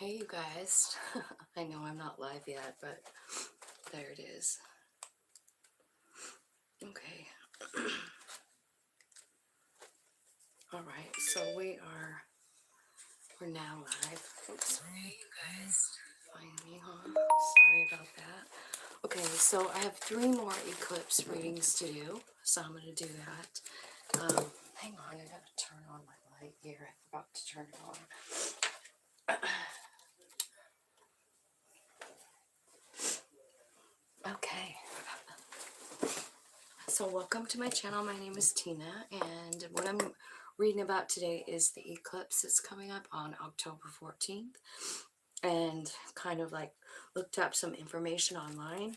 Hey you guys, I know I'm not live yet, but there it is. Okay. Alright, so we're now live. Oops. Hey you guys. Finally, huh? Sorry about that. Okay, so I have 3 more eclipse readings to do, so I'm going to do that. Hang on, I gotta turn on my light here. I forgot to turn it on. Okay. So welcome to my channel. My name is Tina, and what I'm reading about today is the eclipse that's coming up on October 14th, and kind of like looked up some information online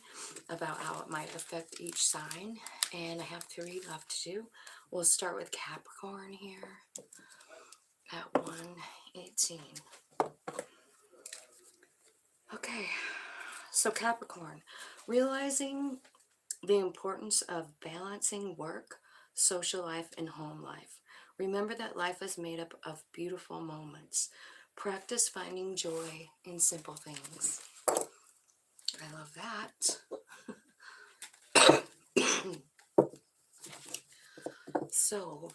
about how it might affect each sign, and I have 3 left to do. We'll start with Capricorn here at 1:18. Okay, so Capricorn, realizing the importance of balancing work, social life, and home life. Remember that life is made up of beautiful moments. Practice finding joy in simple things. I love that. So,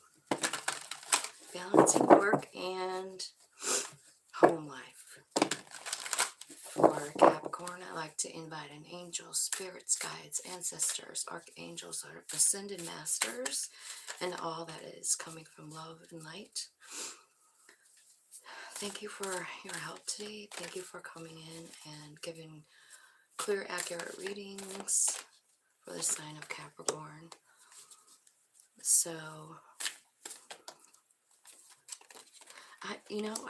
balancing work and home life. For Capricorn, I like to invite in angels, spirits, guides, ancestors, archangels, or ascended masters, and all that is coming from love and light. Thank you for your help today. Thank you for coming in and giving clear, accurate readings for the sign of Capricorn. So,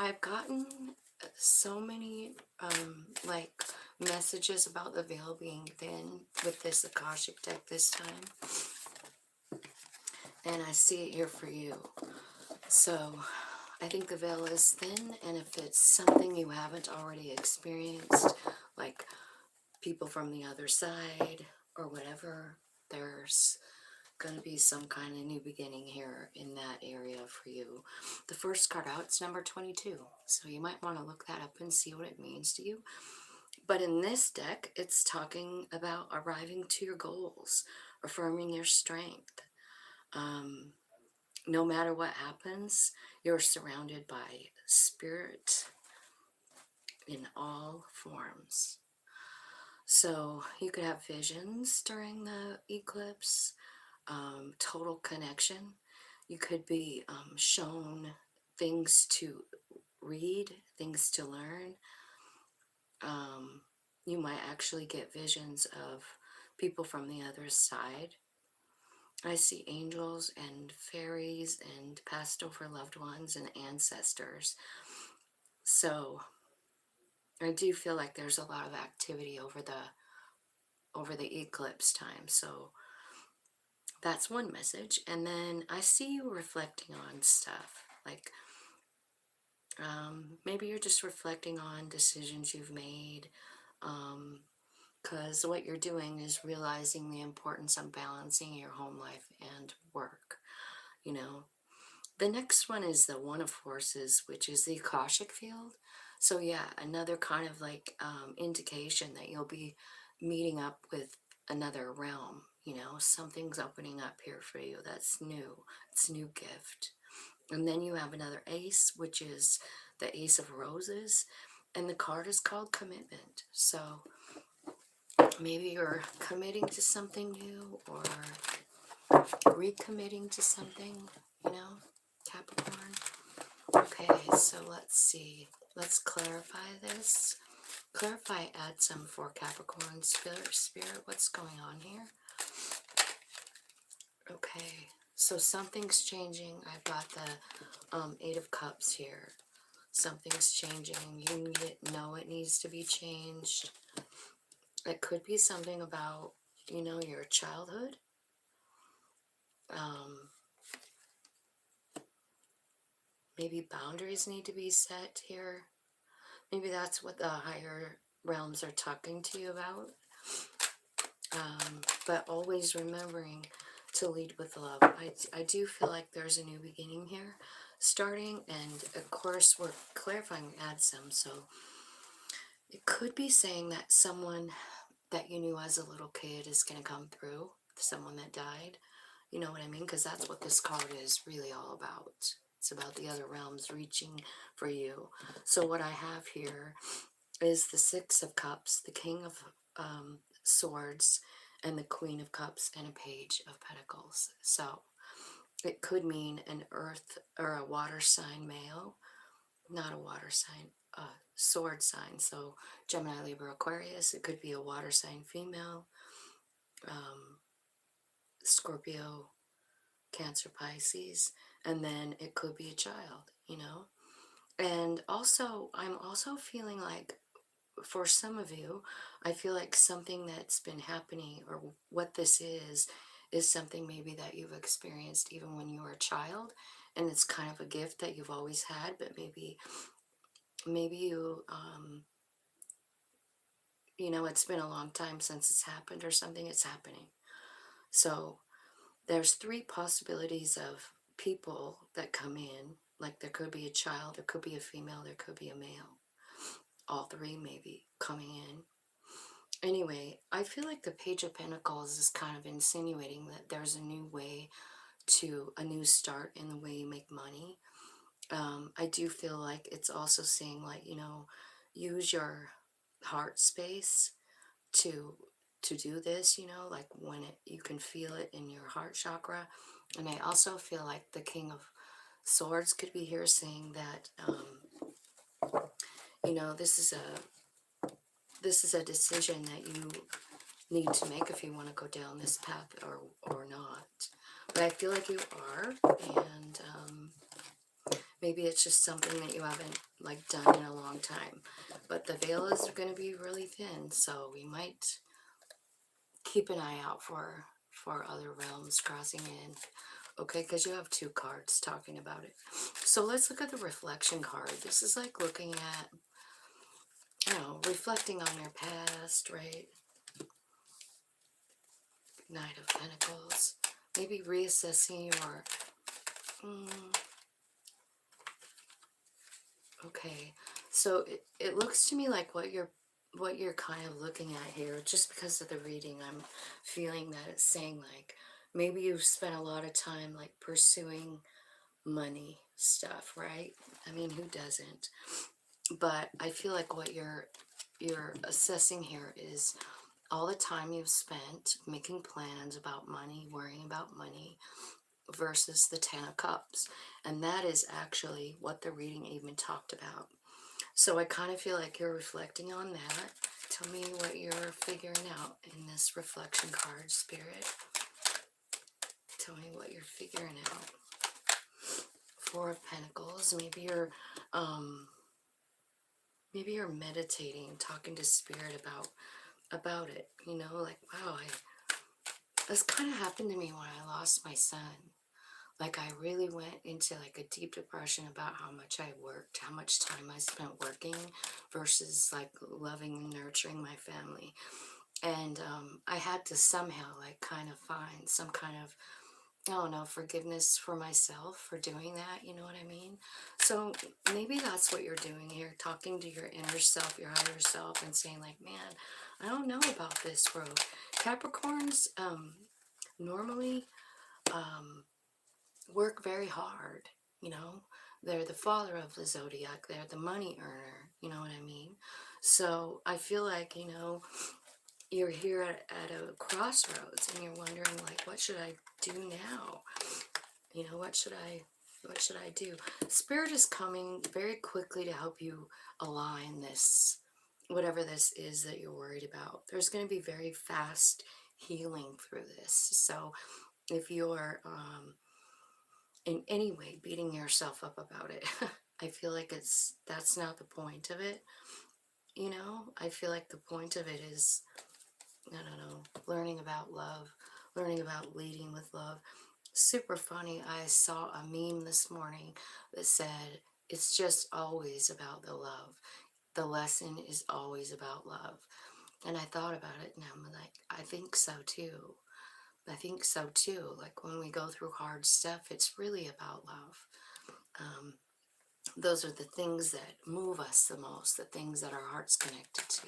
I've gotten so many like messages about the veil being thin with this Akashic deck this time, and I see it here for you. So I think the veil is thin, and if it's something you haven't already experienced, like people from the other side or whatever, there's going to be some kind of new beginning here in that area for you. The first card out is number 22, so you might want to look that up and see what it means to you. But in this deck, it's talking about arriving to your goals, affirming your strength. No matter what happens, you're surrounded by spirit in all forms. So you could have visions during the eclipse, total connection. You could be shown things to read, things to learn. You might actually get visions of people from the other side. I see angels and fairies and passed over loved ones and ancestors. So I do feel like there's a lot of activity over the eclipse time. So that's one message. And then I see you reflecting on stuff, like maybe you're just reflecting on decisions you've made, because what you're doing is realizing the importance of balancing your home life and work. The next one is the One of Forces, which is the Akashic field. So yeah, another kind of like indication that you'll be meeting up with another realm. Something's opening up here for you. That's new. It's a new gift. And then you have another ace, which is the Ace of Roses, and the card is called Commitment. So maybe you're committing to something new or recommitting to something, Capricorn. Okay, so let's see. Let's clarify this. Add some for Capricorn spirit. What's going on here? Okay, so something's changing. I've got the 8 of Cups here. Something's changing. You know it needs to be changed. It could be something about, your childhood. Maybe boundaries need to be set here. Maybe that's what the higher realms are talking to you about. But always remembering to lead with love. I do feel like there's a new beginning here starting, and of course we're clarifying, add some. So It could be saying that someone that you knew as a little kid is going to come through, someone that died. You know what I mean? Because that's what this card is really all about. It's about the other realms reaching for you. So what I have here is the Six of Cups, the King of Swords, and the Queen of Cups, and a Page of Pentacles. So it could mean an earth or a water sign male, not a water sign, a sword sign. So Gemini, Libra, Aquarius. It could be a water sign female, Scorpio, Cancer, Pisces, and then it could be a child, you know. And also, I'm also feeling like for some of you, I feel like something that's been happening, or what this is something maybe that you've experienced even when you were a child, and it's kind of a gift that you've always had, but maybe you you know, it's been a long time since it's happened, or something. It's happening. So there's three possibilities of people that come in. Like there could be a child, there could be a female, there could be a male. All three maybe coming in. Anyway, I feel like the Page of Pentacles is kind of insinuating that there's a new way, to a new start in the way you make money. I do feel like it's also saying, like, you know, use your heart space to do this, you know, like when you can feel it in your heart chakra. And I also feel like the King of Swords could be here saying that, you know, this is a decision that you need to make if you want to go down this path, or not. But I feel like you are, and maybe it's just something that you haven't like done in a long time. But the veil is going to be really thin, so we might keep an eye out for other realms crossing in. Okay, because you have two cards talking about it. So let's look at the reflection card. This is like looking at, you know, reflecting on your past, right? Knight of Pentacles. Maybe reassessing your... okay, so it looks to me like what you're kind of looking at here, just because of the reading, I'm feeling that it's saying like maybe you've spent a lot of time like pursuing money stuff, right? I mean, who doesn't? But I feel like what you're assessing here is all the time you've spent making plans about money, worrying about money, versus the Ten of Cups. And that is actually what the reading even talked about. So I kind of feel like you're reflecting on that. Tell me what you're figuring out in this reflection card, Spirit. Tell me what you're figuring out. Four of Pentacles. Maybe you're meditating, talking to Spirit about it. You know, like, wow, this kind of happened to me when I lost my son. Like, I really went into like a deep depression about how much I worked, how much time I spent working versus like loving and nurturing my family. And I had to somehow like kind of find some kind of, I don't know, forgiveness for myself for doing that. You know what I mean? So maybe that's what you're doing here, talking to your inner self, your higher self, and saying like, man, I don't know about this road. Capricorns normally work very hard, you know. They're the father of the zodiac, they're the money earner, you know what I mean? So I feel like, you know, you're here at a crossroads, and you're wondering like, what should I do now? You know, what should I do? Spirit is coming very quickly to help you align this, whatever this is that you're worried about. There's going to be very fast healing through this. So if you're in any way beating yourself up about it, I feel like that's not the point of it. You know, I feel like the point of it is, I don't know, learning about love, learning about leading with love. Super funny, I saw a meme this morning that said, it's just always about the love. The lesson is always about love. And I thought about it, and I'm like, I think so too. I think so too. Like when we go through hard stuff, it's really about love. those are the things that move us the most, the things that our heart's connected to,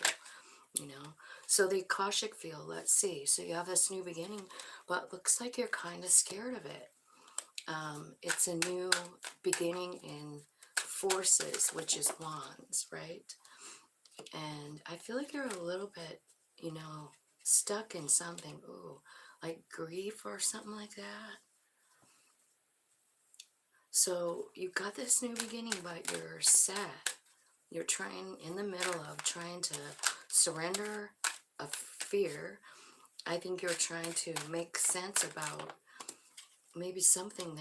you know. So the Akashic field, let's see. So you have this new beginning, but looks like you're kind of scared of it. It's a new beginning in forces, which is wands, right? And I feel like you're a little bit, you know, stuck in something. Ooh, like grief or something like that. So you got this new beginning, but you're sad. You're trying, in the middle of trying to surrender a fear. I think you're trying to make sense about maybe something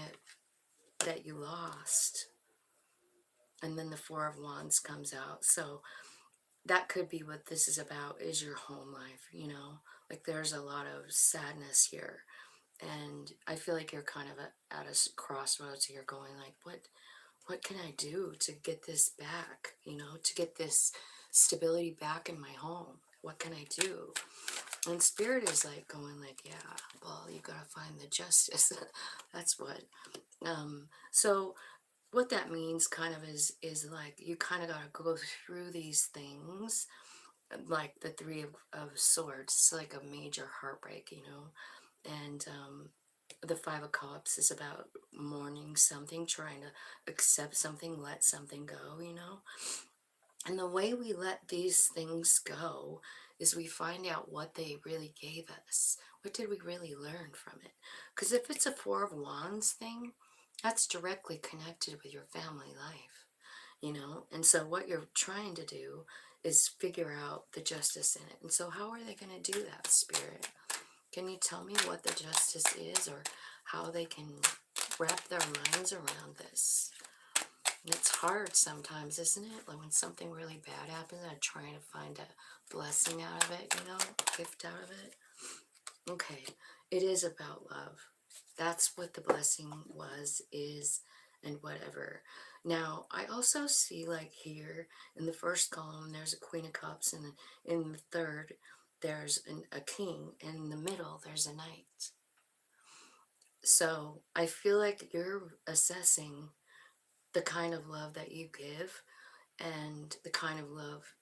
that you lost. And then the Four of Wands comes out. So that could be what this is about, is your home life, you know. Like there's a lot of sadness here. And I feel like you're kind of at a crossroads here, going like, what can I do to get this back, you know, to get this stability back in my home? What can I do? And Spirit is like going like, yeah, well, you gotta find the justice. That's what. So what that means kind of is like you kind of gotta go through these things, like the Three of Swords. It's like a major heartbreak, you know. And the Five of Cups is about mourning something, trying to accept something, let something go, you know. And the way we let these things go is we find out what they really gave us. What did we really learn from it? Because if it's a Four of Wands thing, that's directly connected with your family life, you know. And so what you're trying to do is figure out the justice in it. And so how are they going to do that, Spirit? Can you tell me what the justice is, or how they can wrap their minds around this? And it's hard sometimes, isn't it? Like when something really bad happens, I'm trying to find a blessing out of it, you know, gift out of it. Okay, it is about love. That's what the blessing was, is, and whatever. Now, I also see like here in the first column, there's a Queen of Cups, and in the third, there's a king, and in the middle, there's a knight. So I feel like you're assessing the kind of love that you give and the kind of love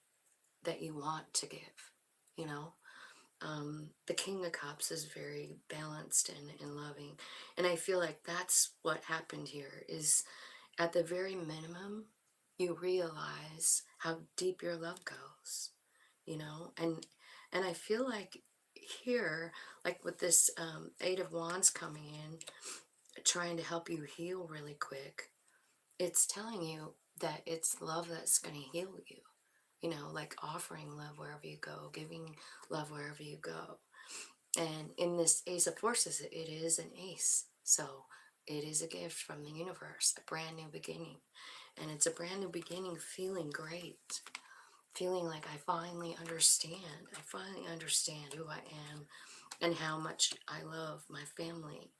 that you want to give, you know. The King of Cups is very balanced and loving, and I feel like that's what happened here, is at the very minimum you realize how deep your love goes, you know. And I feel like here, like with this Eight of Wands coming in, trying to help you heal really quick, it's telling you that it's love that's going to heal you, you know, like offering love wherever you go, giving love wherever you go. And in this Ace of Forces, it is an ace. So it is a gift from the universe, a brand new beginning. And it's a brand new beginning, feeling great, feeling like I finally understand. I finally understand who I am and how much I love my family.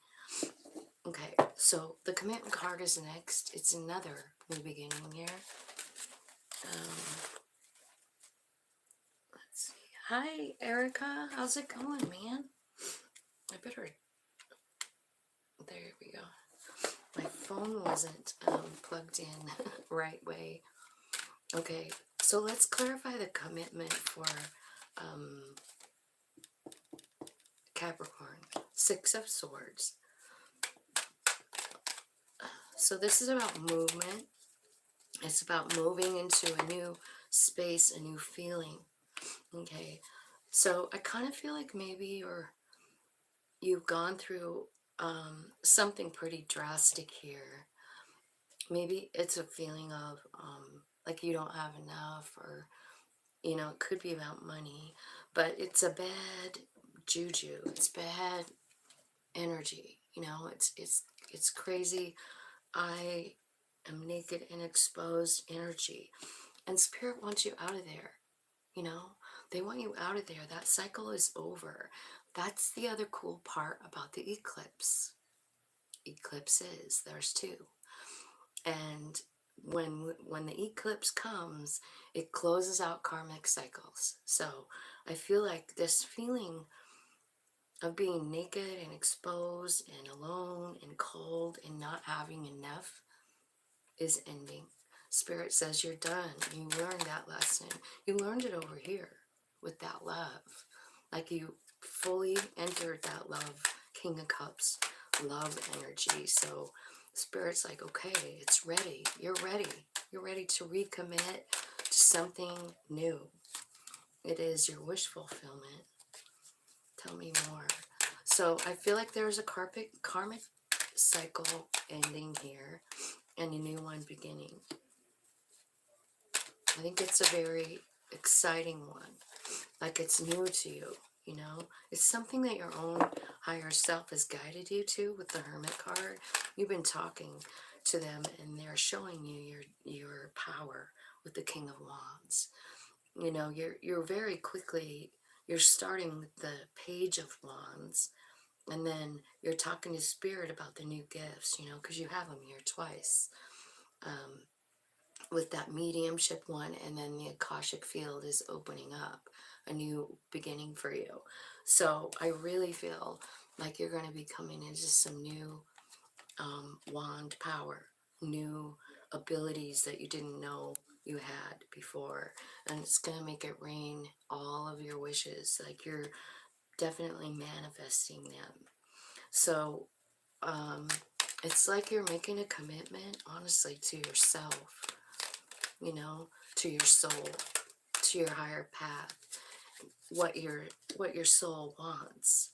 Okay, so the commitment card is next. It's another new beginning here. Let's see. Hi, Erica. How's it going, man? I better... There we go. My phone wasn't plugged in right way. Okay, so let's clarify the commitment for Capricorn. Six of Swords. So this is about movement. It's about moving into a new space, a new feeling. Okay, so I kind of feel like maybe you've gone through something pretty drastic here. Maybe it's a feeling of like you don't have enough, or you know, it could be about money, but it's a bad juju. It's bad energy. You know, it's crazy. I am naked and exposed energy, and Spirit wants you out of there. You know, they want you out of there. That cycle is over. That's the other cool part about the eclipse. Eclipses, there's two. And when the eclipse comes, it closes out karmic cycles. So I feel like this feeling of being naked and exposed and alone and cold and not having enough is ending. Spirit says you're done. You learned that lesson. You learned it over here with that love. Like you fully entered that love, King of Cups, love energy. So Spirit's like, okay, it's ready. You're ready. You're ready to recommit to something new. It is your wish fulfillment. Tell me more. So I feel like there's a karmic cycle ending here and a new one beginning. I think it's a very exciting one. Like it's new to you, you know? It's something that your own higher self has guided you to with the Hermit card. You've been talking to them and they're showing you your power with the King of Wands. You know, you're very quickly, you're starting with the Page of Wands, and then you're talking to Spirit about the new gifts, you know, because you have them here twice. With that mediumship one, and then the Akashic field is opening up a new beginning for you. So I really feel like you're going to be coming into some new wand power, new abilities that you didn't know you had before, and it's going to make it rain all of your wishes. Like you're definitely manifesting them. So it's like you're making a commitment, honestly, to yourself, you know, to your soul, to your higher path, what your soul wants.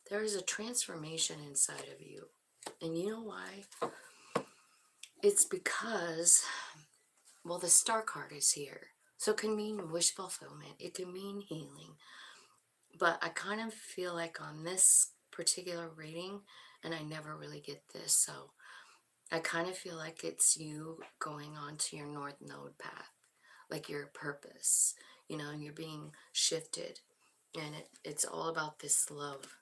There is a transformation inside of you. And you know why? It's because, well, the Star card is here. So it can mean wish fulfillment. It can mean healing. But I kind of feel like on this particular reading, and I never really get this, so I kind of feel like it's you going on to your North Node path, like your purpose, you know, and you're being shifted. And it's all about this love,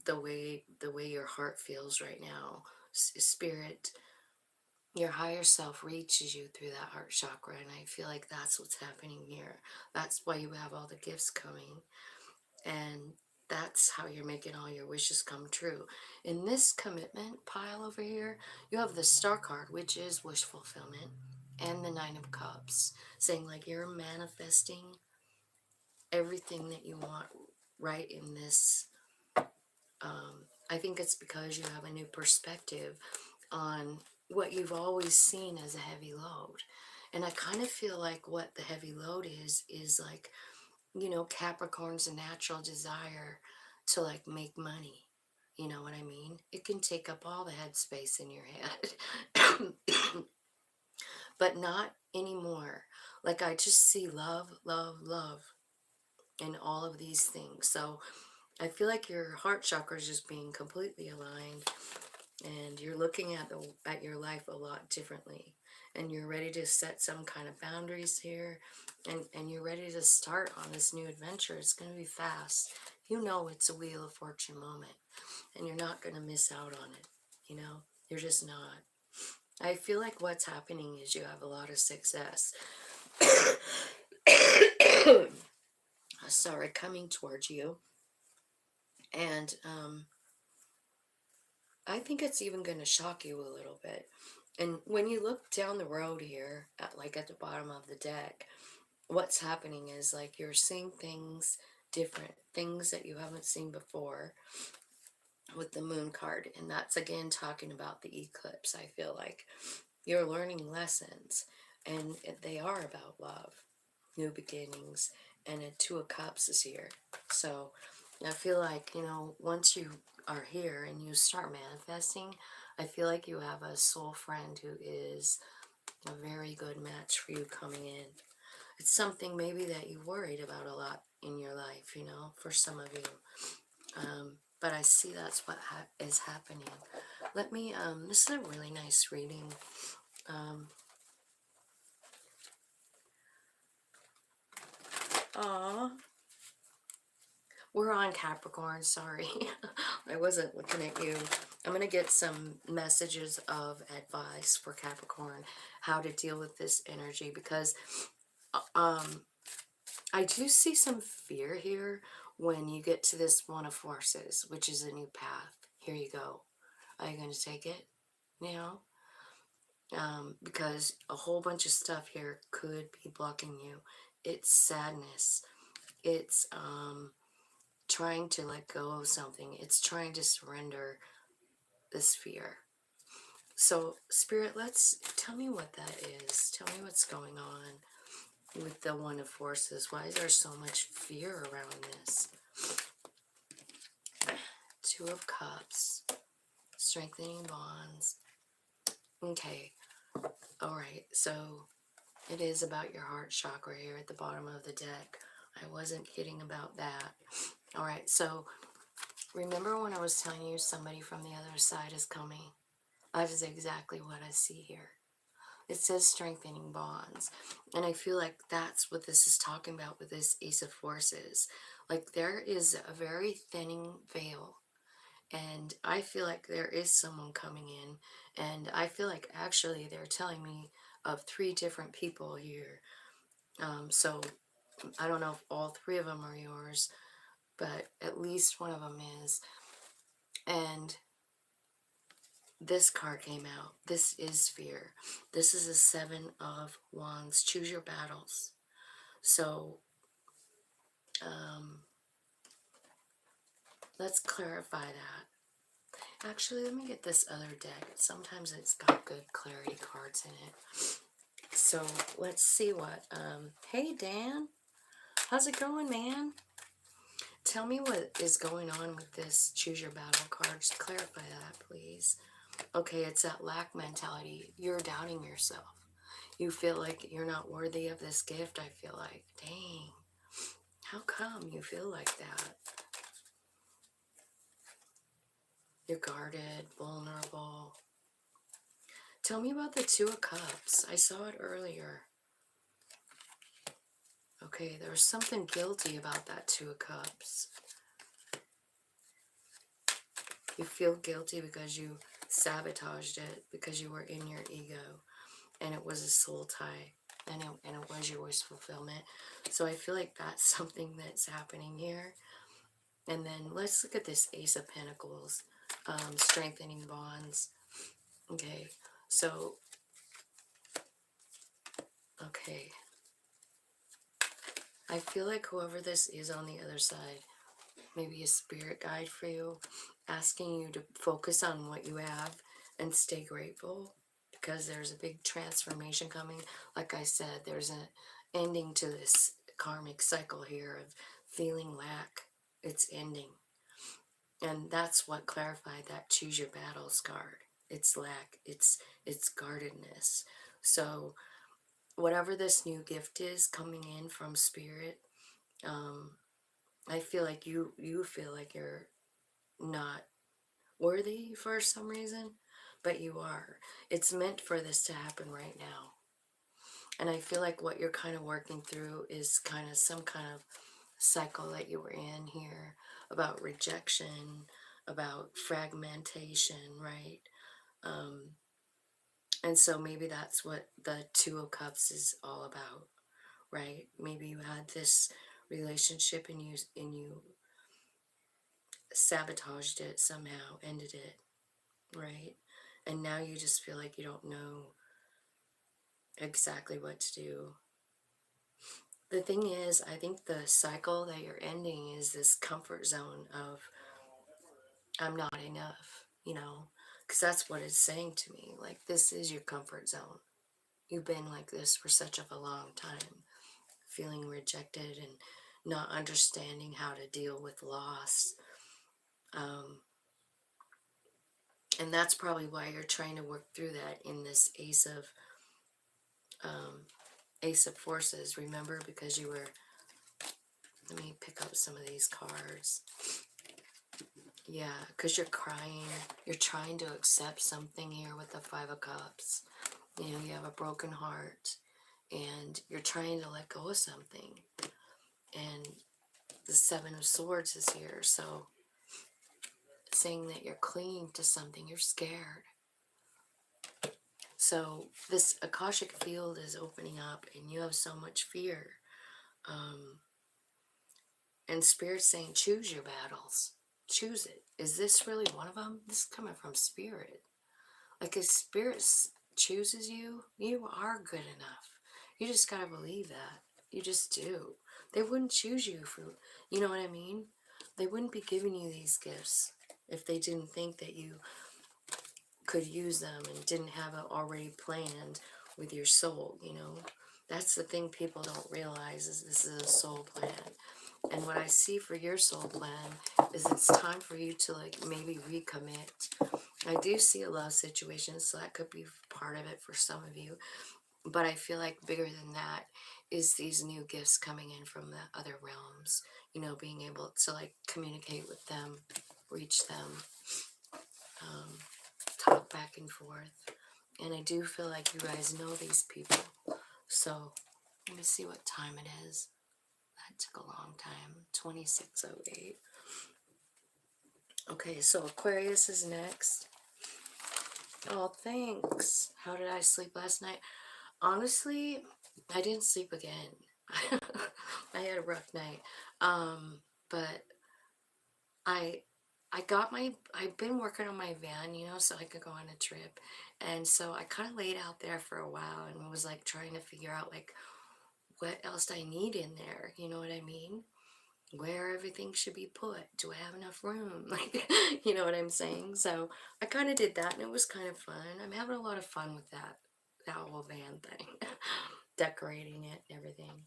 the way your heart feels right now. Spirit, your higher self reaches you through that heart chakra, and I feel like that's what's happening here. That's why you have all the gifts coming, and that's how you're making all your wishes come true. In this commitment pile over here, you have the Star card, which is wish fulfillment, and the Nine of Cups, saying like you're manifesting everything that you want right in this. I think it's because you have a new perspective on what you've always seen as a heavy load. And I kind of feel like what the heavy load is like, you know, Capricorn's natural desire to like make money. You know what I mean? It can take up all the headspace in your head. But not anymore. Like I just see love, love, love in all of these things. So I feel like your heart chakra is just being completely aligned, and you're looking at your life a lot differently, and you're ready to set some kind of boundaries here, and you're ready to start on this new adventure. It's going to be fast. You know it's a Wheel of Fortune moment, and you're not going to miss out on it. You know, you're just not. I feel like what's happening is you have a lot of success. Sorry, coming towards you. And I think it's even going to shock you a little bit. And when you look down the road here, at the bottom of the deck, what's happening is like you're seeing things different, things that you haven't seen before with the Moon card. And that's again talking about the eclipse. I feel like you're learning lessons, and they are about love, new beginnings, and a Two of Cups is here. So I feel like, you know, once you are here and you start manifesting, I feel like you have a soul friend who is a very good match for you coming in. It's something maybe that you worried about a lot in your life, you know, for some of you. But I see that's what is happening. Let me, this is a really nice reading. Aw. We're on Capricorn, sorry. I wasn't looking at you. I'm going to get some messages of advice for Capricorn, how to deal with this energy, because I do see some fear here when you get to this One of Forces, which is a new path. Here you go. Are you going to take it? You know? because a whole bunch of stuff here could be blocking you. It's sadness. It's trying to let go of something. It's trying to surrender this fear. So, Spirit, tell me what that is. Tell me what's going on with the One of Forces. Why is there so much fear around this? Two of Cups, strengthening bonds. Okay, all right, so it is about your heart chakra here at the bottom of the deck. I wasn't kidding about that. All right, so remember when I was telling you somebody from the other side is coming? That is exactly what I see here. It says strengthening bonds. And I feel like that's what this is talking about with this Ace of Forces. Like there is a very thinning veil. And I feel like there is someone coming in. And I feel like actually they're telling me of 3 different people here. So I don't know if all 3 of them are yours, but at least one of them is. And this card came out. This is fear. This is a 7 of Wands. Choose your battles. So, let's clarify that. Actually, let me get this other deck. Sometimes it's got good clarity cards in it. So, let's see what, hey Dan, how's it going, man? Tell me what is going on with this choose your battle card. Just clarify that, please. Okay, it's that lack mentality. You're doubting yourself. You feel like you're not worthy of this gift, I feel like. Dang. How come you feel like that? You're guarded, vulnerable. Tell me about the 2 of Cups. I saw it earlier. Okay, there's something guilty about that 2 of Cups. You feel guilty because you sabotaged it, because you were in your ego, and it was a soul tie, and it was your wish fulfillment. So I feel like that's something that's happening here. And then let's look at this Ace of Pentacles, strengthening bonds. Okay, so, okay. I feel like whoever this is on the other side, maybe a spirit guide for you, asking you to focus on what you have and stay grateful, because there's a big transformation coming. Like I said, there's an ending to this karmic cycle here of feeling lack. It's ending. And that's what clarified that choose your battles card. It's lack. It's guardedness. So whatever this new gift is coming in from spirit, I feel like you feel like you're not worthy for some reason, but you are. It's meant for this to happen right now. And I feel like what you're kind of working through is kind of some kind of cycle that you were in here about rejection, about fragmentation, right? And so maybe that's what the 2 of Cups is all about, right? Maybe you had this relationship and you sabotaged it somehow, ended it, right? And now you just feel like you don't know exactly what to do. The thing is, I think the cycle that you're ending is this comfort zone of, I'm not enough, you know, because that's what it's saying to me. Like, this is your comfort zone. You've been like this for such of a long time, feeling rejected and not understanding how to deal with loss. And that's probably why you're trying to work through that in this Ace of Forces. Remember, because you were, let me pick up some of these cards. Yeah, because you're crying. You're trying to accept something here with the 5 of Cups. You know, you have a broken heart and you're trying to let go of something. And the 7 of Swords is here. So, saying that you're clinging to something, you're scared. So, this Akashic field is opening up and you have so much fear. And Spirit's saying, choose your battles. Choose it. Is this really one of them? This is coming from Spirit. Like, is Spirit's chooses you, you are good enough. You just gotta believe that. You just do. They wouldn't choose you for, you know what I mean? They wouldn't be giving you these gifts if they didn't think that you could use them and didn't have it already planned with your soul, you know? That's the thing people don't realize, is this is a soul plan. And what I see for your soul plan is it's time for you to like maybe recommit. I do see a love situation, so that could be part of it for some of you. But I feel like bigger than that is these new gifts coming in from the other realms. You know, being able to like communicate with them, reach them, talk back and forth. And I do feel like you guys know these people. So let me see what time it is. That took a long time. 26:08. Okay, so Aquarius is next. Oh, thanks. How did I sleep last night? Honestly, I didn't sleep again. I had a rough night. But I've been working on my van, you know, so I could go on a trip. And so I kind of laid out there for a while and was like trying to figure out like what else I need in there. You know what I mean? Where everything should be put. Do I have enough room? Like, you know what I'm saying? So I kind of did that and it was kind of fun. I'm having a lot of fun with that whole van thing. Decorating it and everything.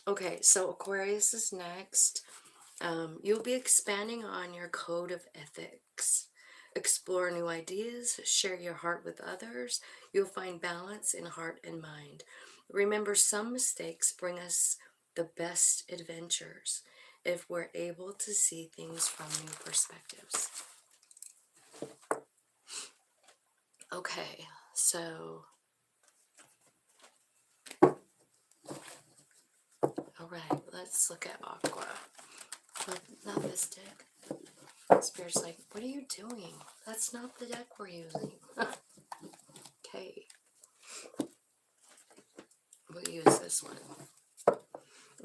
Okay, so Aquarius is next. You'll be expanding on your code of ethics. Explore new ideas, share your heart with others. You'll find balance in heart and mind. Remember, some mistakes bring us the best adventures if we're able to see things from new perspectives. Okay, so, all right, let's look at Aqua. Not this deck. Spirit's like, what are you doing? That's not the deck we're using. Okay. We'll use this one.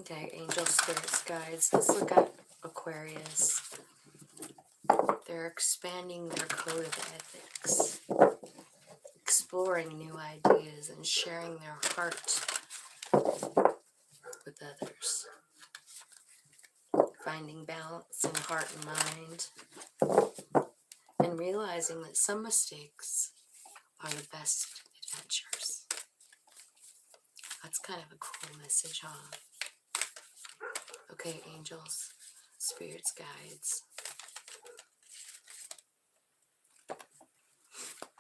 Okay, angel spirits, guides. Let's look at Aquarius. They're expanding their code of ethics, exploring new ideas, and sharing their heart with others. Finding balance in heart and mind, and realizing that some mistakes are the best adventures. That's kind of a cool message, huh? Okay, angels, spirits, guides.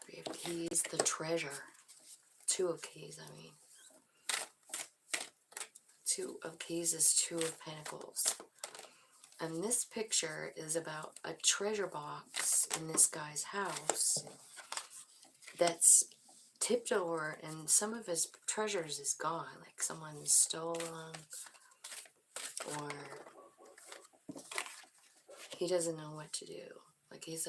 Three of keys, the treasure. Two of keys, I mean. Two of keys is two of pentacles. And this picture is about a treasure box in this guy's house that's tipped over and some of his treasures is gone. Like someone stole them, or he doesn't know what to do. Like he's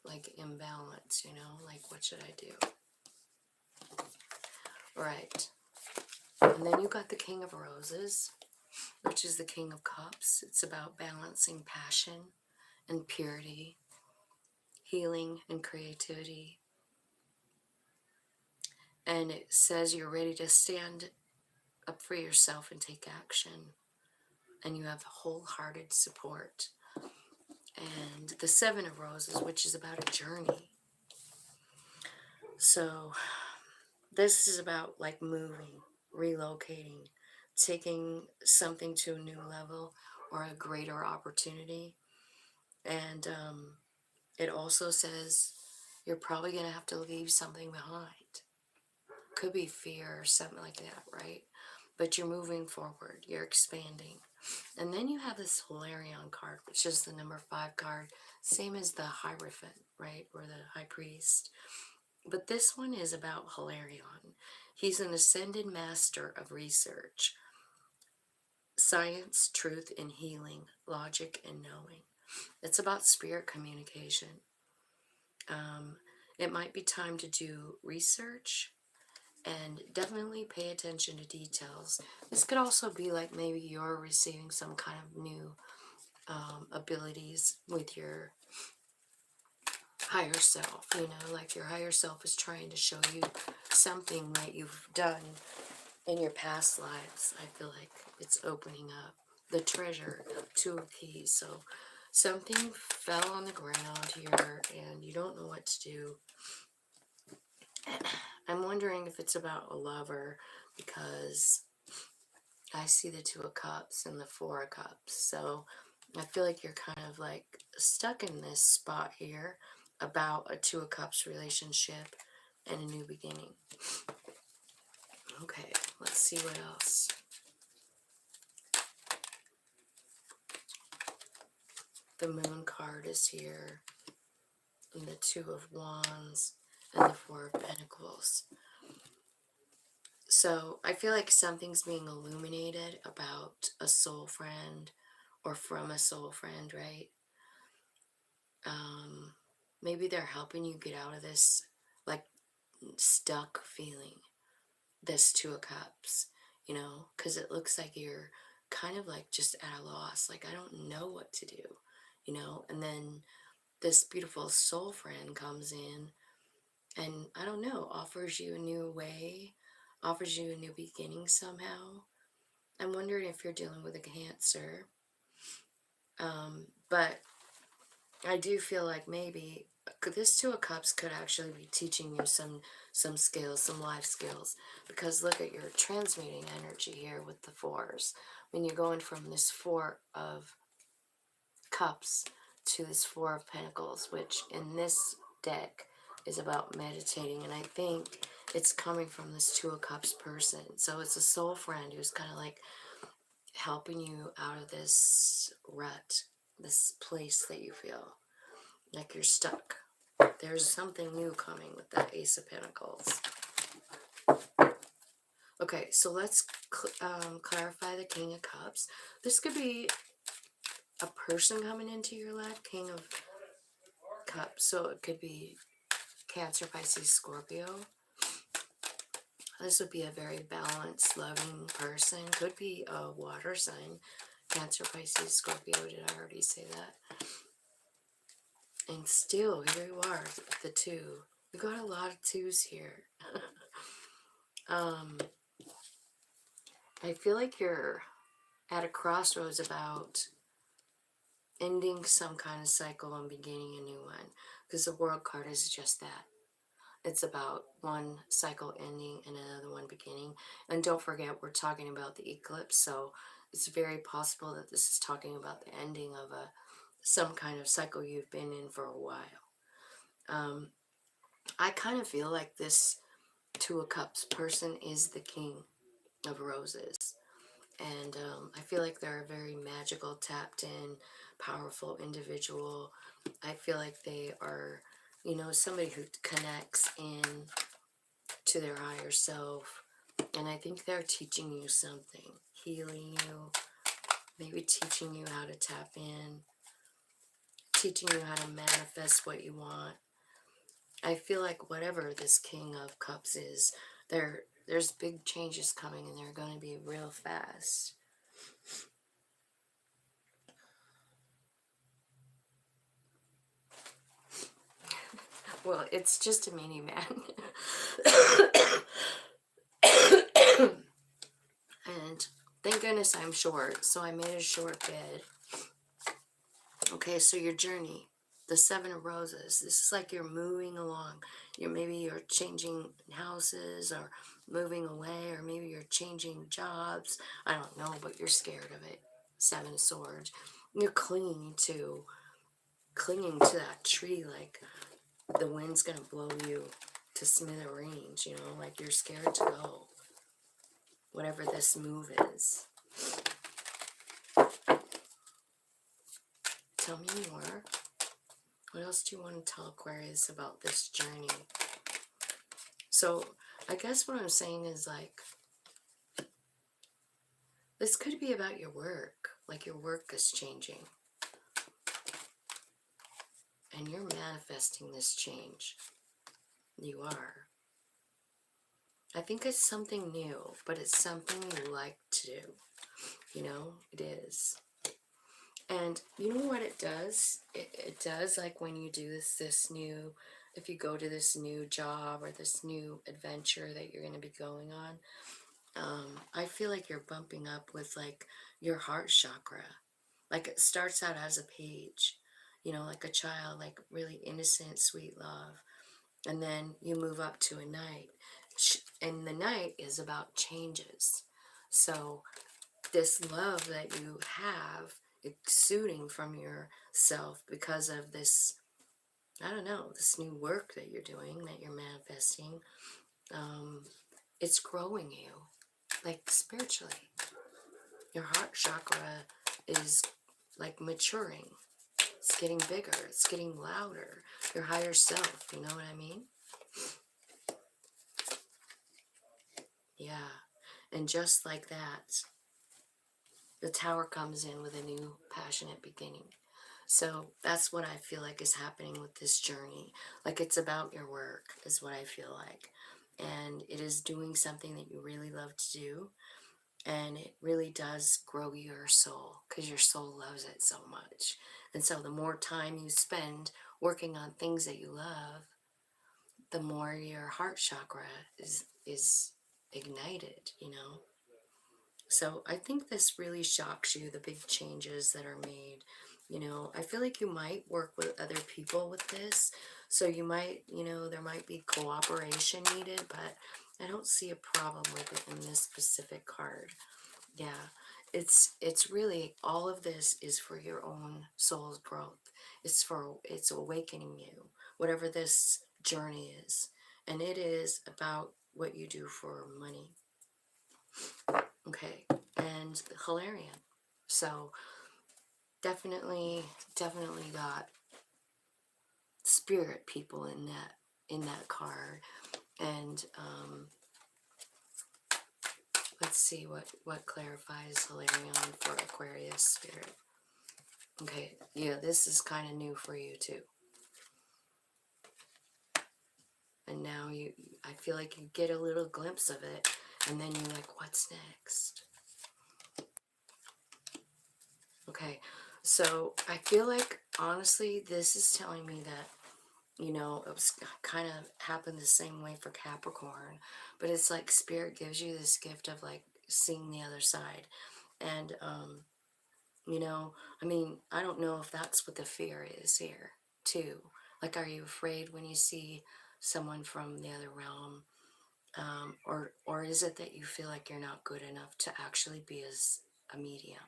like imbalance, you know, like what should I do? Right. And then you got the King of Roses, which is the King of Cups. It's about balancing passion and purity, healing and creativity. And it says you're ready to stand up for yourself and take action. And you have wholehearted support. And the Seven of Roses, which is about a journey. So this is about like moving, relocating, taking something to a new level or a greater opportunity. And it also says you're probably going to have to leave something behind. Could be fear or something like that, right? But you're moving forward, you're expanding. And then you have this Hilarion card, which is the number 5 card, same as the Hierophant, right? Or the High Priest. But this one is about Hilarion. He's an ascended master of research, science, truth, and healing, logic, and knowing. It's about spirit communication. It might be time to do research and definitely pay attention to details. This could also be like maybe you're receiving some kind of new abilities with your higher self, you know, like your higher self is trying to show you something that you've done in your past lives. I feel like it's opening up the treasure, two of keys. So something fell on the ground here and you don't know what to do. I'm wondering if it's about a lover, because I see the Two of Cups and the Four of Cups. So I feel like you're kind of like stuck in this spot here about a Two of Cups relationship and a new beginning. Okay, let's see what else. The Moon card is here, and the Two of Wands, and the Four of Pentacles. So I feel like something's being illuminated about a soul friend, or from a soul friend, right? Maybe they're helping you get out of this, like, stuck feeling, this Two of Cups, you know, because it looks like you're kind of like just at a loss, like, I don't know what to do, you know, and then this beautiful soul friend comes in and, I don't know, offers you a new way, offers you a new beginning somehow. I'm wondering if you're dealing with a Cancer, but I do feel like maybe this Two of Cups could actually be teaching you some skills, some life skills, because look at your transmuting energy here with the fours. When you're going from this Four of Cups to this Four of Pentacles, which in this deck is about meditating, and I think it's coming from this Two of Cups person. So it's a soul friend who's kind of like helping you out of this rut, this place that you feel like you're stuck. There's something new coming with that Ace of Pentacles. Okay, so let's clarify the King of Cups. This could be a person coming into your life, King of Cups. So it could be Cancer, Pisces, Scorpio. This would be a very balanced, loving person. Could be a water sign. Cancer, Pisces, Scorpio. Did I already say that? And still, here you are, the two. You got a lot of twos here. I feel like you're at a crossroads about ending some kind of cycle and beginning a new one, because the World card is just that. It's about one cycle ending and another one beginning. And don't forget, we're talking about the eclipse, so it's very possible that this is talking about the ending of some kind of cycle you've been in for a while. I kind of feel like this Two of Cups person is the King of Roses. And I feel like they're a very magical, tapped in, powerful individual. I feel like they are, you know, somebody who connects in to their higher self. And I think they're teaching you something, healing you, maybe teaching you how to tap in, teaching you how to manifest what you want. I feel like whatever this King of Cups is, there's big changes coming, and they're going to be real fast. Well, it's just a mini man. And thank goodness I'm short, so I made a short bed. Okay, so your journey, the Seven of Roses, this is like you're moving along. Maybe you're changing houses or moving away, or maybe you're changing jobs. I don't know, but you're scared of it. Seven of Swords. You're clinging to that tree, like the wind's gonna blow you to smithereens, you know, like you're scared to go. Whatever this move is. Tell me more. What else do you want to tell Aquarius about this journey? So, I guess what I'm saying is, like, this could be about your work. Like, your work is changing. And you're manifesting this change. You are. I think it's something new, but it's something you like to do. You know, it is. And you know what it does? It does, like when you do this new, if you go to this new job or this new adventure that you're going to be going on, I feel like you're bumping up with like your heart chakra. Like it starts out as a page, you know, like a child, like really innocent, sweet love. And then you move up to a knight. And the knight is about changes. So this love that you have exuding from yourself because of this, I don't know, this new work that you're doing, that you're manifesting, um, it's growing you, like spiritually. Your heart chakra is like maturing. It's getting bigger. It's getting louder. Your higher self, you know what I mean? Yeah. And just like that, the tower comes in with a new passionate beginning. So that's what I feel like is happening with this journey. Like it's about your work is what I feel like. And it is doing something that you really love to do. And it really does grow your soul because your soul loves it so much. And so the more time you spend working on things that you love, the more your heart chakra is ignited, you know. So I think this really shocks you, the big changes that are made. You know, I feel like you might work with other people with this. So you might, you know, there might be cooperation needed, but I don't see a problem with it in this specific card. Yeah, it's really, all of this is for your own soul's growth. It's awakening you, whatever this journey is. And it is about what you do for money. Okay, and Hilarion. So definitely got spirit people in that card. And let's see what clarifies Hilarion for Aquarius spirit. Okay, yeah, this is kind of new for you too. And now I feel like you get a little glimpse of it, and then you're like, what's next? Okay, so I feel like, honestly, this is telling me that, you know, it was kind of happened the same way for Capricorn, but it's like Spirit gives you this gift of like seeing the other side. And, you know, I mean, I don't know if that's what the fear is here, too. Like, are you afraid when you see someone from the other realm? Or is it that you feel like you're not good enough to actually be as a medium?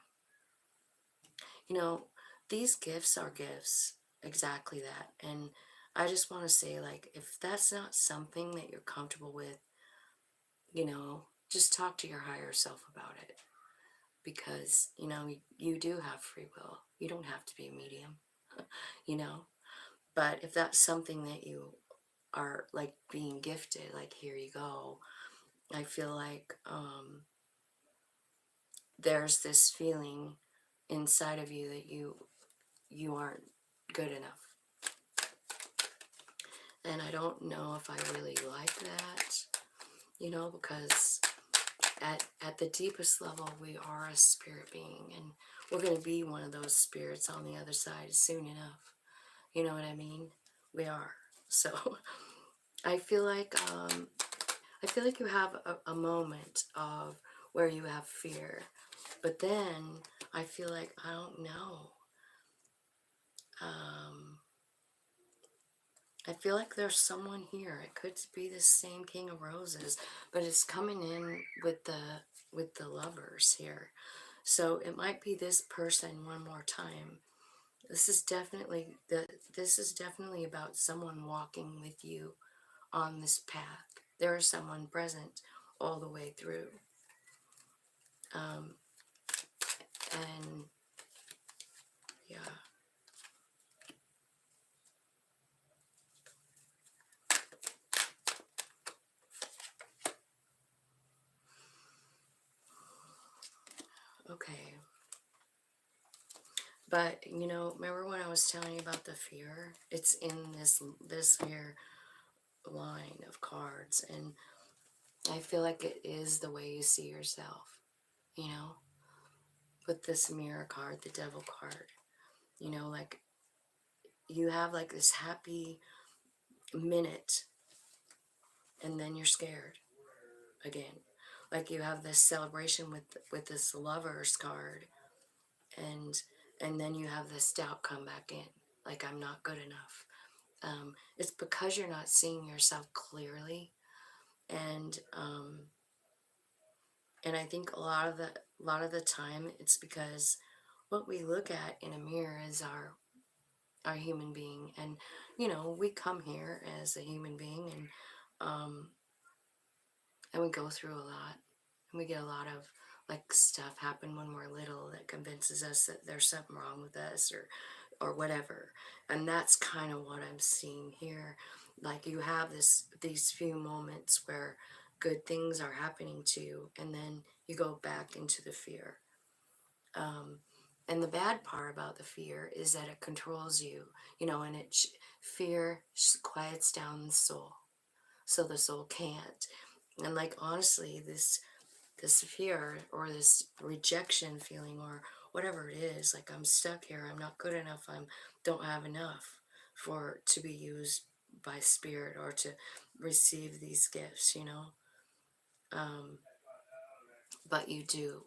You know, these gifts are gifts, exactly that. And I just want to say, like, if that's not something that you're comfortable with, you know, just talk to your higher self about it. Because, you know, you do have free will. You don't have to be a medium, you know. But if that's something that you are, like, being gifted, like, here you go, I feel like there's this feeling inside of you that you aren't good enough. And I don't know if I really like that, you know, because at the deepest level, we are a spirit being, and we're going to be one of those spirits on the other side soon enough. You know what I mean? We are. So I feel like you have a moment of where you have fear, but then I feel like, I don't know. I feel like there's someone here. It could be the same King of Roses, but it's coming in with the lovers here. So it might be this person one more time. This is definitely about someone walking with you on this path. There is someone present all the way through. And yeah. Okay. But, you know, remember when I was telling you about the fear? It's in this here line of cards, and I feel like it is the way you see yourself, you know? with this Mirror card, the Devil card. You know, like, you have like this happy minute, and then you're scared again. Like, you have this celebration with this Lovers card, and then you have this doubt come back in, like, I'm not good enough. It's because you're not seeing yourself clearly, and I think a lot of the time it's because what we look at in a mirror is our human being. And you know, we come here as a human being, um, and we go through a lot, and we get a lot of like stuff happen when we're little that convinces us that there's something wrong with us, or whatever. And that's kind of what I'm seeing here. Like, you have these few moments where good things are happening to you, and then you go back into the fear. And the bad part about the fear is that it controls you, you know, and fear quiets down the soul, so the soul can't. And like, honestly, this fear or this rejection feeling or whatever it is, like, I'm stuck here, I'm not good enough, I don't have enough to be used by spirit or to receive these gifts, you know. But you do.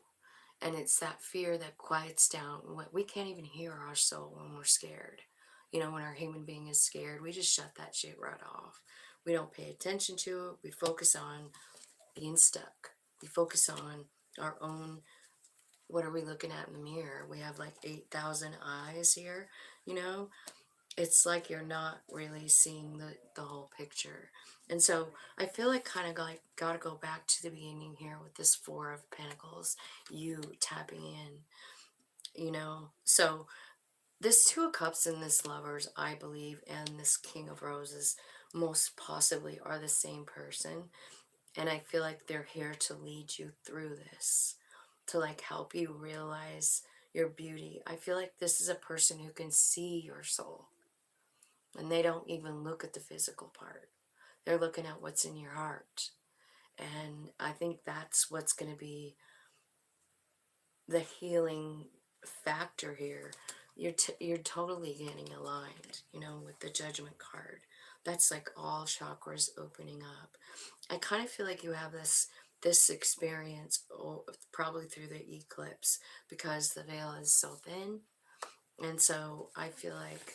And it's that fear that quiets down. We can't even hear our soul when we're scared. You know, when our human being is scared, we just shut that shit right off. We don't pay attention to it. We focus on being stuck. We focus on our own, what are we looking at in the mirror? We have like 8,000 eyes here, you know? It's like you're not really seeing the whole picture. And so I feel like kind of got to go back to the beginning here with this Four of Pentacles, you tapping in, you know? So this Two of Cups and this Lovers, I believe, and this King of Roses most possibly are the same person. And I feel like they're here to lead you through this, to like help you realize your beauty. I feel like this is a person who can see your soul, and they don't even look at the physical part. They're looking at what's in your heart. And I think that's what's going to be the healing factor here. You're totally getting aligned, you know, with the Judgment card. That's like all chakras opening up. I kind of feel like you have this experience, probably through the eclipse, because the veil is so thin. And so I feel like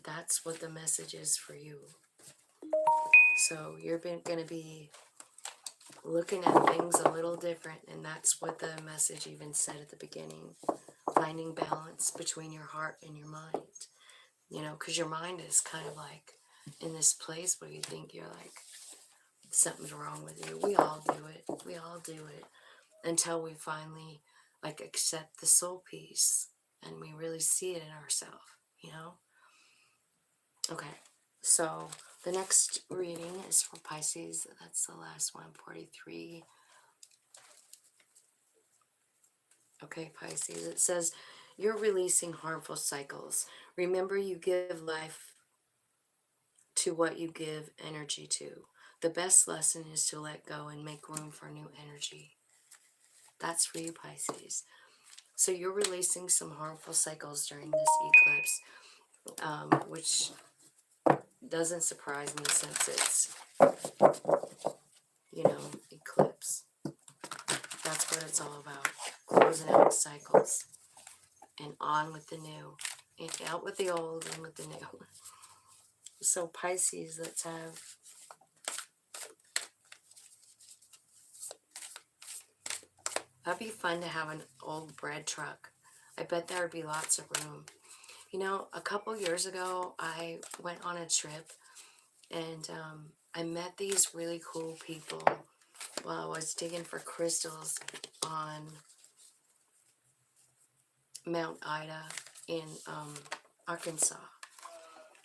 that's what the message is for you. So you're going to be looking at things a little different, and that's what the message even said at the beginning. Finding balance between your heart and your mind. You know, because your mind is kind of like in this place where you think you're like, something's wrong with you. We all do it. We all do it. Until we finally like accept the soul piece and we really see it in ourselves, you know? Okay, so the next reading is for Pisces. That's the last one, 43. Okay, Pisces, it says, you're releasing harmful cycles. Remember, you give life to what you give energy to. The best lesson is to let go and make room for new energy. That's for you, Pisces. So you're releasing some harmful cycles during this eclipse, which doesn't surprise me since it's, you know, eclipse. That's what it's all about. Closing out cycles and on with the new. And out with the old and with the new. So Pisces, let's have... That'd be fun to have an old bread truck. I bet there would be lots of room. You know, a couple years ago, I went on a trip, and I met these really cool people while I was digging for crystals on Mount Ida in Arkansas.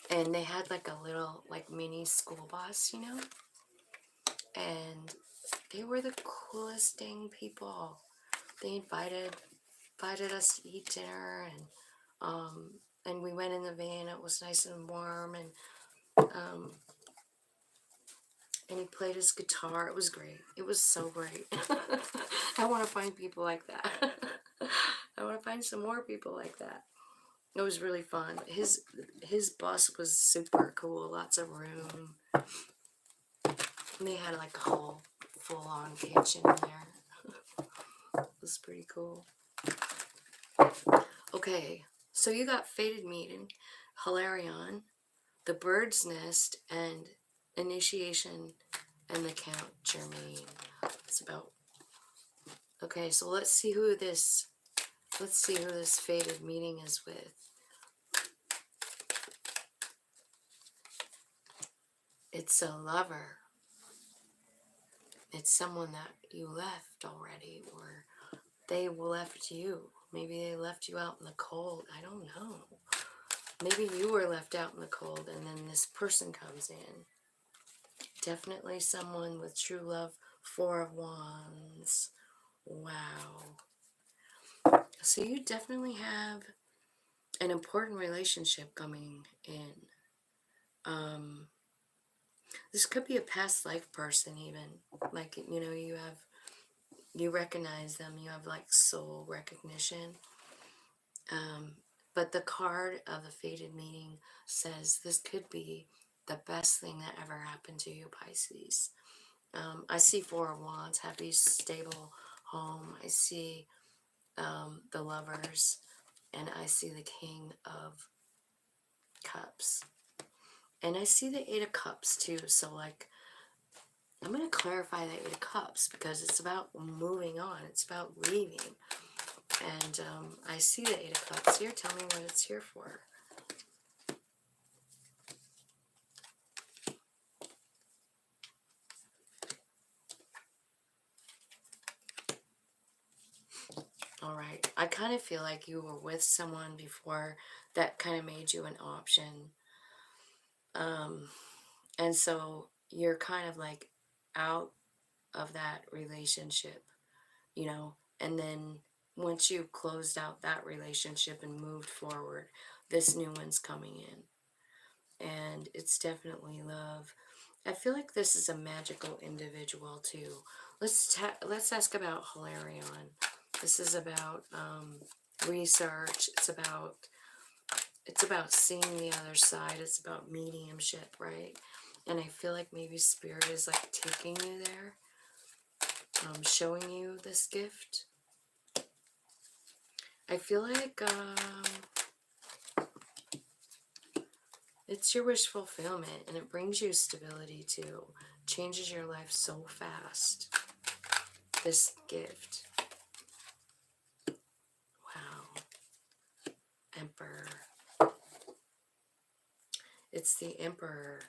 And they had like a little like mini school bus, you know? And they were the coolest dang people. They invited us to eat dinner, and we went in the van. It was nice and warm, and he played his guitar. It was great. It was so great. I want to find people like that. find some more people like that. It was really fun. His bus was super cool. Lots of room. And they had like a whole full-on kitchen in there. It was pretty cool. Okay, so you got Fated Meeting, Hilarion, the Bird's Nest, and Initiation, and the Count Germain. It's about... Okay, so let's see who this Fated Meeting is with. It's a lover. It's someone that you left already, or they left you. Maybe they left you out in the cold. I don't know. Maybe you were left out in the cold and then this person comes in. Definitely someone with true love. Four of Wands. Wow. So you definitely have an important relationship coming in. This could be a past life person even. Like, you know, you recognize them. You have like soul recognition. But the card of the Fated Meeting says this could be the best thing that ever happened to you, Pisces. I see Four of Wands, happy, stable home. I see the Lovers, and I see the King of Cups. And I see the Eight of Cups too, so like, I'm going to clarify the Eight of Cups because it's about moving on. It's about leaving. And I see the Eight of Cups here. Tell me what it's here for. All right. I kind of feel like you were with someone before that kind of made you an option. And so you're kind of like out of that relationship, you know, and then once you closed out that relationship and moved forward, this new one's coming in. And it's definitely love. I feel like this is a magical individual too. Let's ask about Hilarion. This is about research. It's about seeing the other side. It's about mediumship, right? And I feel like maybe Spirit is like taking you there, showing you this gift. I feel like it's your wish fulfillment, and it brings you stability too. Changes your life so fast. This gift. Wow. Emperor. It's the Emperor.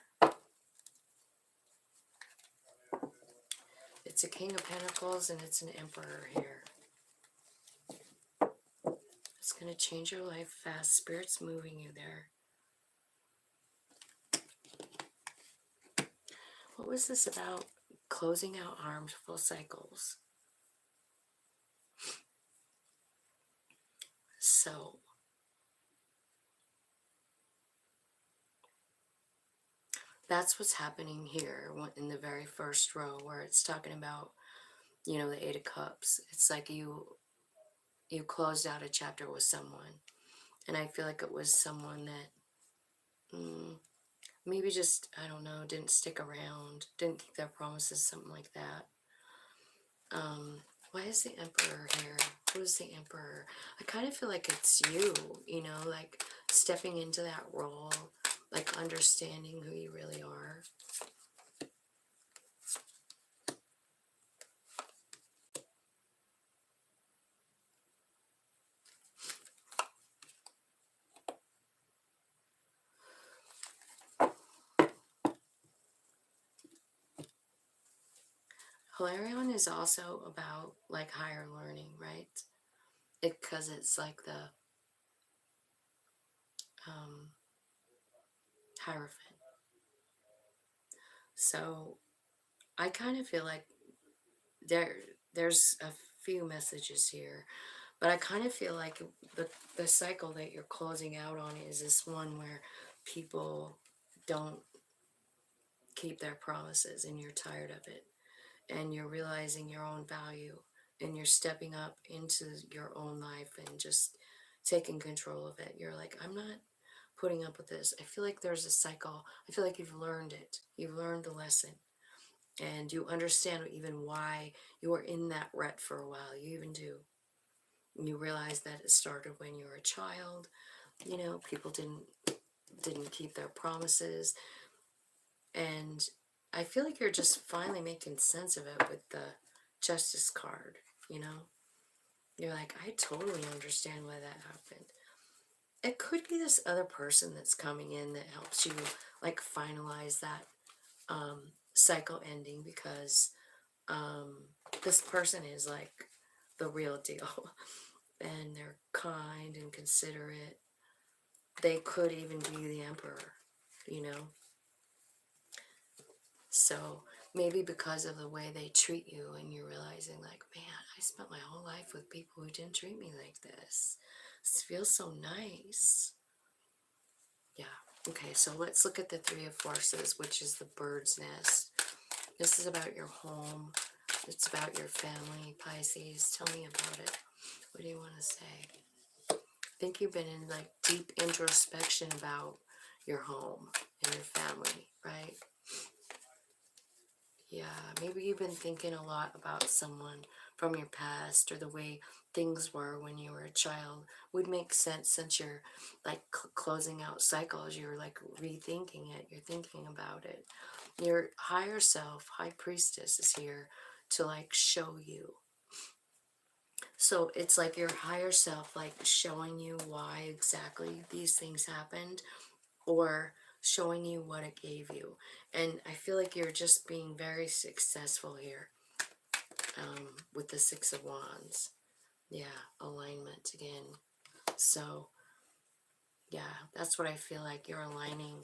It's a King of Pentacles and it's an Emperor here. It's going to change your life fast. Spirit's moving you there. What was this about? Closing out harmful cycles. So, that's what's happening here in the very first row where it's talking about, you know, the Eight of Cups. It's like you closed out a chapter with someone. And I feel like it was someone that maybe just, I don't know, didn't stick around, didn't keep their promises, something like that. Why is the Emperor here? Who is the Emperor? I kind of feel like it's you, you know, like stepping into that role, like understanding who you really are. Hilarion is also about like higher learning, right? Because it's like the Hierophant. So I kind of feel like there's a few messages here, but I kind of feel like the cycle that you're closing out on is this one where people don't keep their promises and you're tired of it, and you're realizing your own value and you're stepping up into your own life and just taking control of it. You're like, I'm not putting up with this. I feel like there's a cycle. I feel like you've learned it. You've learned the lesson. And you understand even why you were in that rut for a while. You even do. You realize that it started when you were a child. You know, people didn't keep their promises. And I feel like you're just finally making sense of it with the Justice card, you know? You're like, I totally understand why that happened. It could be this other person that's coming in that helps you, like, finalize that cycle ending, because this person is, like, the real deal. And they're kind and considerate. They could even be the emperor, you know? So maybe because of the way they treat you, and you're realizing, like, man, I spent my whole life with people who didn't treat me like this. This feels so nice. Yeah. Okay, so let's look at the Three of Forces, which is the bird's nest. This is about your home. It's about your family, Pisces. Tell me about it. What do you want to say? I think you've been in, like, deep introspection about your home and your family, right? Yeah, maybe you've been thinking a lot about someone from your past, or the way things were when you were a child. Would make sense, since you're, like, closing out cycles. You're, like, rethinking it. You're thinking about it. Your higher self, High Priestess, is here to, like, show you. So it's like your higher self, like, showing you why exactly these things happened, or showing you what it gave you. And I feel like you're just being very successful here, with the Six of Wands. Yeah, alignment again. So yeah, that's what I feel like. You're aligning.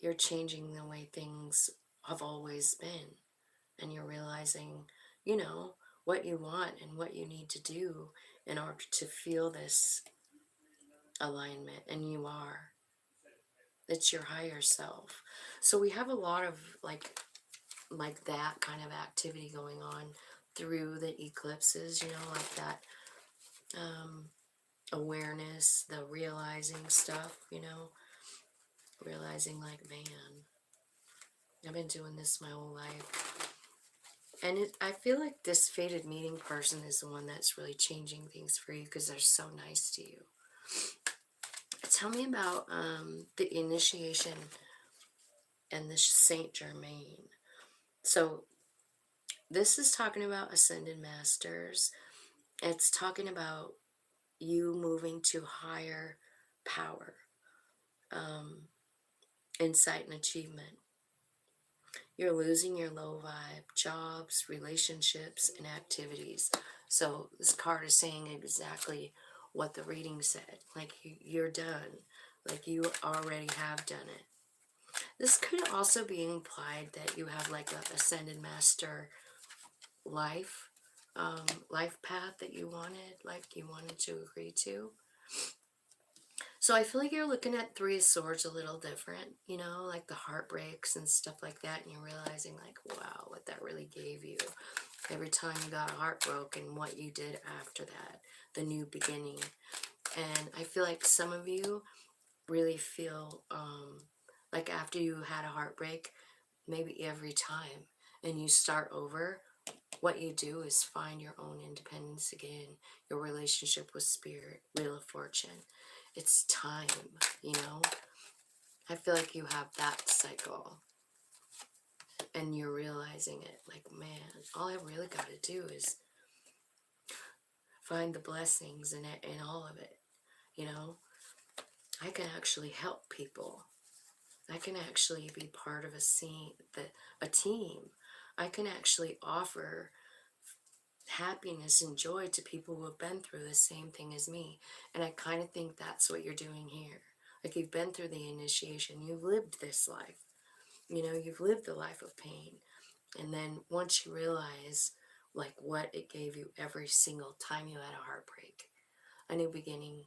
You're changing the way things have always been. And you're realizing, you know, what you want and what you need to do in order to feel this alignment. And you are. It's your higher self. So we have a lot of, like that kind of activity going on through the eclipses, you know, like that awareness, the realizing stuff, you know, realizing, like, man, I've been doing this my whole life. And I feel like this fated meeting person is the one that's really changing things for you, because they're so nice to you. Tell me about the initiation and the Saint Germain. So this is talking about ascended masters. It's talking about you moving to higher power, insight, and achievement. You're losing your low vibe jobs, relationships, and activities. So this card is saying exactly what the reading said. Like, you're done. Like, you already have done it. This could also be implied that you have, like, a ascended master life, life path that you wanted to agree to. So I feel like you're looking at Three of Swords a little different, you know, like the heartbreaks and stuff like that, and you're realizing, like, wow, what that really gave you. Every time you got heartbroken, what you did after that, the new beginning. And I feel like some of you really feel like after you had a heartbreak, maybe every time, and you start over, what you do is find your own independence again, your relationship with spirit, Wheel of Fortune. It's time, you know? I feel like you have that cycle, and you're realizing it. Like, man, all I really got to do is find the blessings in all of it, you know? I can actually help people. I can actually be part of a team. I can actually offer happiness and joy to people who have been through the same thing as me. And I kind of think that's what you're doing here. Like, you've been through the initiation, you've lived this life, you know, you've lived the life of pain. And then once you realize, like, what it gave you every single time you had a heartbreak, a new beginning,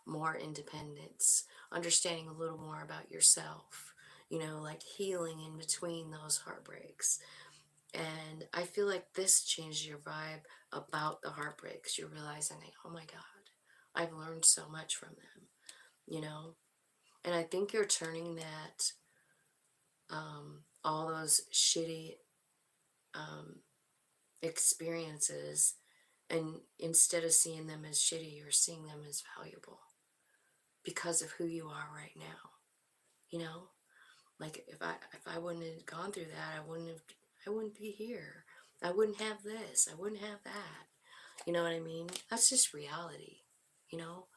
more independence, understanding a little more about yourself, you know, like healing in between those heartbreaks, And I feel like this changed your vibe about the heartbreaks. You're realizing, like, oh my God, I've learned so much from them, you know? And I think you're turning that, all those shitty experiences, and instead of seeing them as shitty, you're seeing them as valuable because of who you are right now, you know? Like if I wouldn't have gone through that, I wouldn't be here. I wouldn't have this. I wouldn't have that. You know what I mean? That's just reality. You know?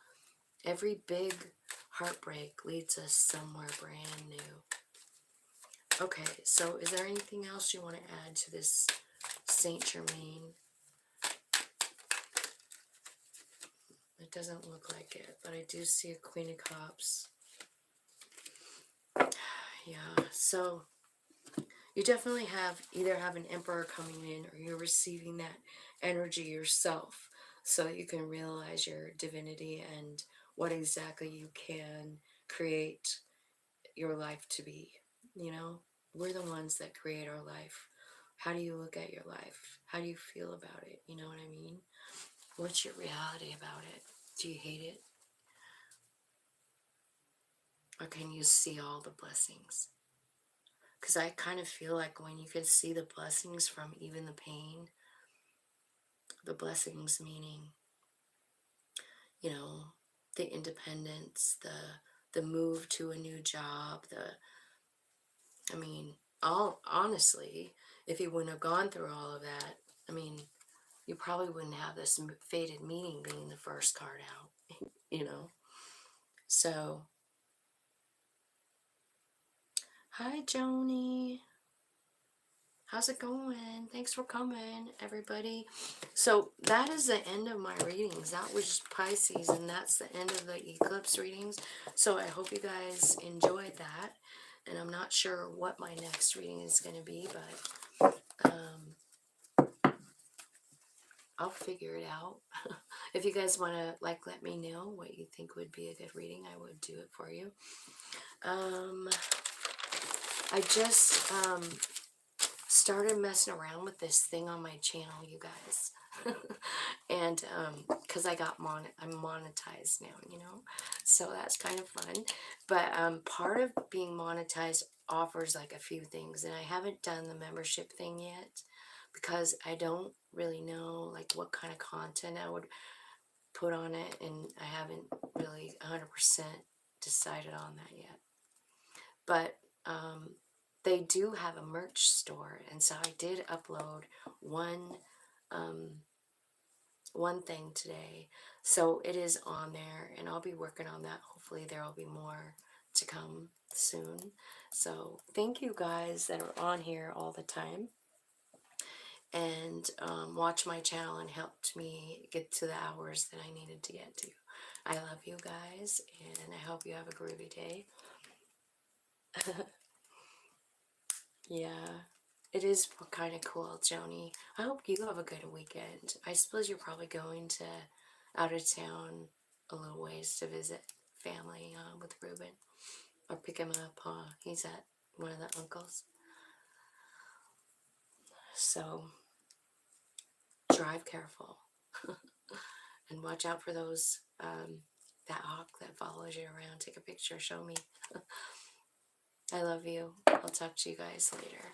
Every big heartbreak leads us somewhere brand new. Okay, so is there anything else you want to add to this Saint Germain? It doesn't look like it, but I do see a Queen of Cups. Yeah, so you definitely either have an Emperor coming in, or you're receiving that energy yourself, so you can realize your divinity and what exactly you can create your life to be. You know, we're the ones that create our life. How do you look at your life? How do you feel about it? You know what I mean? What's your reality about it? Do you hate it? Or can you see all the blessings? Because I kind of feel like when you can see the blessings from even the pain, the blessings meaning, you know, the independence, the move to a new job, I mean, all honestly, if you wouldn't have gone through all of that, I mean, you probably wouldn't have this fated meeting being the first card out, you know. So, hi Joni. How's it going? Thanks for coming, everybody. So that is the end of my readings. That was Pisces, and that's the end of the eclipse readings. So I hope you guys enjoyed that. And I'm not sure what my next reading is going to be, but I'll figure it out. If you guys want to, like, let me know what you think would be a good reading, I would do it for you. I just started messing around with this thing on my channel, you guys. And because I'm monetized now, you know, so that's kind of fun. But part of being monetized offers like a few things, and I haven't done the membership thing yet because I don't really know like what kind of content I would put on it, and I haven't really 100% decided on that yet. But they do have a merch store, and so I did upload one thing today, so it is on there, and I'll be working on that. Hopefully there will be more to come soon. So thank you guys that are on here all the time and watch my channel and helped me get to the hours that I needed to get to. I love you guys, and I hope you have a groovy day. Yeah, it is kind of cool, Joni. I hope you have a good weekend. I suppose you're probably going to out of town a little ways to visit family with Ruben, or pick him up. He's at one of the uncles. So drive careful and watch out for those that hawk that follows you around. Take a picture, show me. I love you. I'll talk to you guys later.